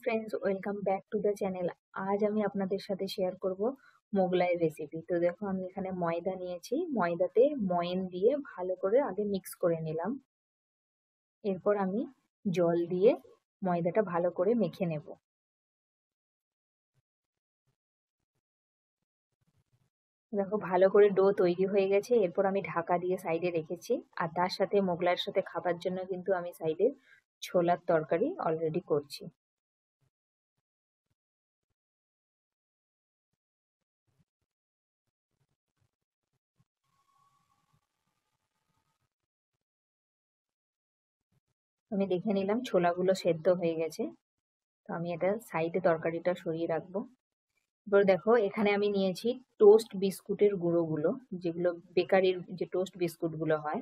Friends, welcome back to the channel. আজ আমি আপনাদের সাথে শেয়ার করব মোগলাইয়ের রেসিপি। তো দেখো, আমি এখানে ময়দা নিয়েছি। ময়দাতে ময়ন দিয়ে ভালো করে আগে মিক্স করে নিলাম। এরপর আমি জল দিয়ে ময়দাটা ভালো করে মেখে নেব। দেখো, ভালো করে ডো তৈরি হয়ে গেছে। এরপর আমি ঢাকা দিয়ে সাইডে রেখেছি। আর তার সাথে মোগলাইয়ের সাথে খাবার জন্য কিন্তু আমি সাইডে ছোলার তরকারি অলরেডি করছি। আমি দেখে নিলাম ছোলাগুলো সেদ্ধ হয়ে গেছে। তো আমি এটা সাইডে তরকারিটা সরিয়ে রাখবো। এবার দেখো, এখানে আমি নিয়েছি টোস্ট বিস্কুটের গুঁড়োগুলো, যেগুলো বেকারির যে টোস্ট বিস্কুটগুলো হয়,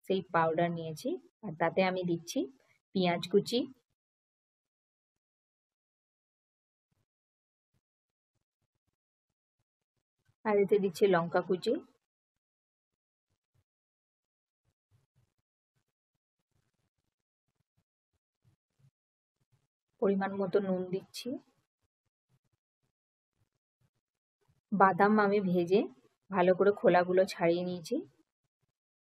সেই পাউডার নিয়েছি। আর তাতে আমি দিচ্ছি পেঁয়াজ কুচি, আর এতে দিচ্ছি লঙ্কা কুচি, পরিমাণ মতো নুন দিচ্ছি। বাদাম আমি ভেজে ভালো করে খোলাগুলো ছাড়িয়ে নিয়েছি।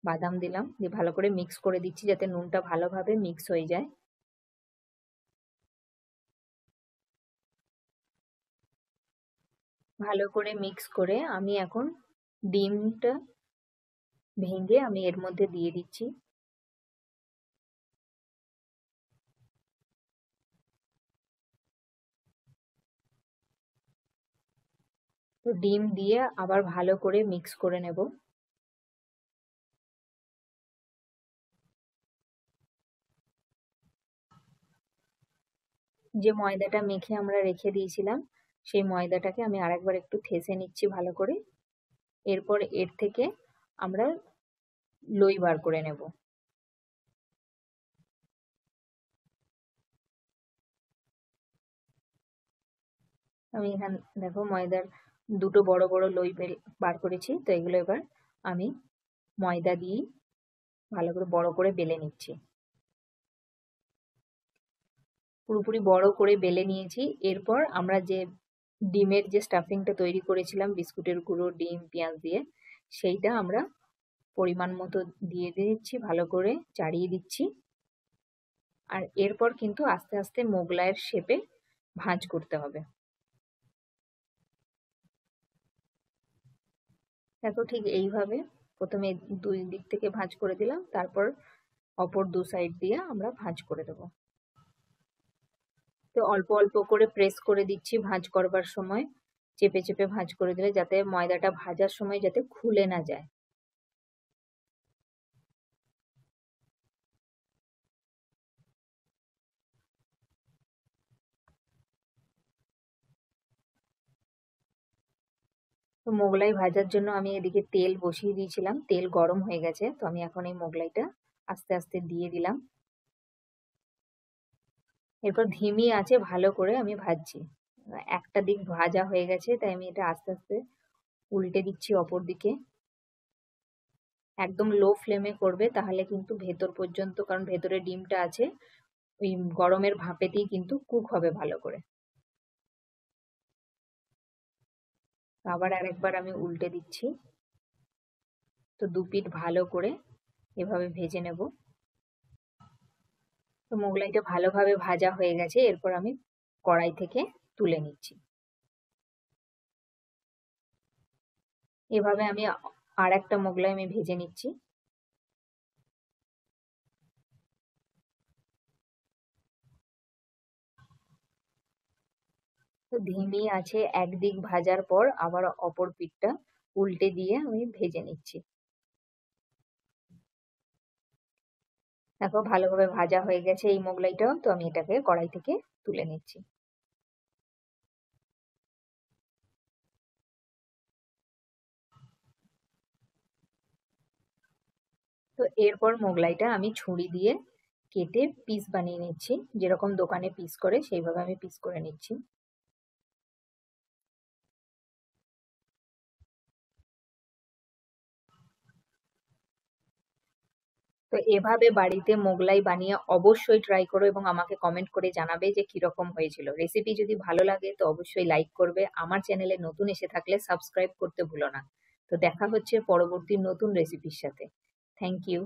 বাদাম দিলাম, দিয়ে ভালো করে মিক্স করে দিচ্ছি যাতে নুনটা ভালোভাবে মিক্স হয়ে যায়। ভালো করে মিক্স করে আমি এখন ডিমটা ভেঙে আমি এর মধ্যে দিয়ে দিচ্ছি। তো ডিম দিয়ে আবার ভালো করে মিক্স করে নেব। যে ময়দাটা মেখে আমরা রেখে দিয়েছিলাম, সেই ময়দাটাকে আমি আরেকবার একটু থেসে নিচ্ছি ভালো করে। এরপর এর থেকে আমরা লই বার করে নেব। আমি এখানে দেখো ময়দার দুটো বড় বড় লই বার করেছি। তো এগুলো এবার আমি ময়দা দিয়ে ভালো করে বড় করে বেলে নিচ্ছি। পুরোপুরি বড় করে বেলে নিয়েছি। এরপর আমরা যে ডিমের যে স্টাফিংটা তৈরি করেছিলাম বিস্কুটের গুঁড়ো, ডিম, পেঁয়াজ দিয়ে, সেইটা আমরা পরিমাণ মতো দিয়ে দিচ্ছি, ভালো করে চাড়িয়ে দিচ্ছি। আর এরপর কিন্তু আস্তে আস্তে মোগলাইয়ের শেপে ভাঁজ করতে হবে। দেখো, ঠিক এইভাবে প্রথমে দুই দিক থেকে ভাঁজ করে দিলাম, তারপর অপর দু সাইড দিয়ে আমরা ভাঁজ করে দেবো। তো অল্প অল্প করে প্রেস করে দিচ্ছি ভাঁজ করবার সময়। চেপে চেপে ভাঁজ করে দিলে যাতে ময়দাটা ভাজার সময় যাতে খুলে না যায়। তো মোগলাই ভাজার জন্য আমি এদিকে তেল বসিয়ে দিয়েছিলাম। তেল গরম হয়ে গেছে। তো আমি এখন এই মোগলাইটা আস্তে আস্তে দিয়ে দিলাম। এরপর ধিমি আঁচে ভালো করে আমি ভাজছি। একটা দিক ভাজা হয়ে গেছে, তাই আমি এটা আস্তে আস্তে উল্টে দিচ্ছি অপর দিকে। একদম লো ফ্লেমে করবে, তাহলে কিন্তু ভেতর পর্যন্ত, কারণ ভেতরে ডিমটা আছে, ওই গরমের ভাপেতেই কিন্তু কুক হবে ভালো করে। আবার আরেকবার আমি উল্টে দিচ্ছি। তো দু পিঠ ভালো করে এভাবে ভেজে নেব। তো মোগলাইটা ভালোভাবে ভাজা হয়ে গেছে। এরপর আমি কড়াই থেকে তুলে নিচ্ছি। এভাবে আমি আর একটা মোগলাই আমি ভেজে নিচ্ছি। তো ধিমি আছে একদিক ভাজার পর আবার অপর পিঠটা উল্টে দিয়ে আমি ভেজে নিচ্ছি। দেখো, ভালোভাবে ভাজা হয়ে গেছে এই মোগলাইটাও। তো আমি এটাকে কড়াই থেকে তুলে নিচ্ছি। তো এরপর মোগলাইটা আমি ছুরি দিয়ে কেটে পিস বানিয়ে নিচ্ছি। যেরকম দোকানে পিস করে সেইভাবে আমি পিস করে নিচ্ছি। তো এভাবে বাড়িতে মোগলাই বানিয়ে অবশ্যই ট্রাই করো এবং আমাকে কমেন্ট করে জানাবে যে কিরকম হয়েছিল। রেসিপি যদি ভালো লাগে তো অবশ্যই লাইক করবে, আমার চ্যানেলে নতুন এসে থাকলে সাবস্ক্রাইব করতে ভুলো না। তো দেখা হচ্ছে পরবর্তী নতুন রেসিপির সাথে। Thank you.